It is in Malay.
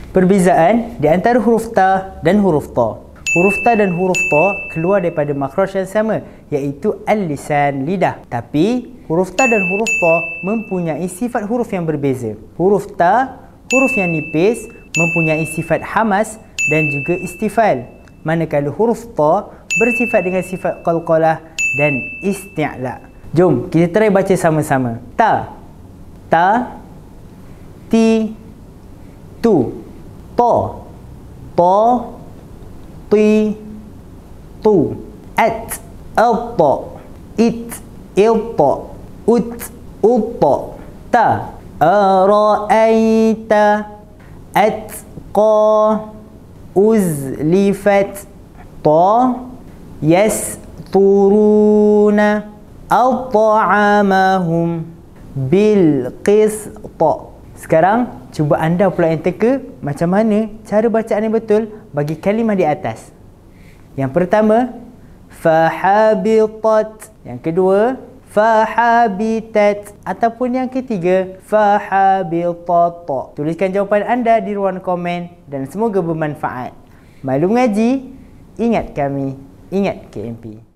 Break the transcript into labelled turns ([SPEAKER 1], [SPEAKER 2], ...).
[SPEAKER 1] Perbezaan di antara huruf ta dan huruf ta. Huruf ta dan huruf ta keluar daripada makhraj yang sama, iaitu al-lisan, lidah. Tapi huruf ta dan huruf ta mempunyai sifat huruf yang berbeza. Huruf ta, huruf yang nipis, mempunyai sifat hamas dan juga istifal. Manakala huruf ta bersifat dengan sifat qalqalah dan isti'la. Jom kita try baca sama-sama. Ta, ta, ti, tu. Ta, ta, ti, tu. At, alta, it, ilta, ut, ulta. Ta, ara'aita, atqa, uzlifat. Ta, yasturuna, at'amahum bil qisṭa. Sekarang cuba anda pula yang teka macam mana cara bacaan yang betul bagi kalimah di atas. Yang pertama, fahabitat. Yang kedua, fahabitat. Ataupun yang ketiga, fahabitata. Tuliskan jawapan anda di ruang komen dan semoga bermanfaat. Maklum ngaji, ingat kami, ingat KMP.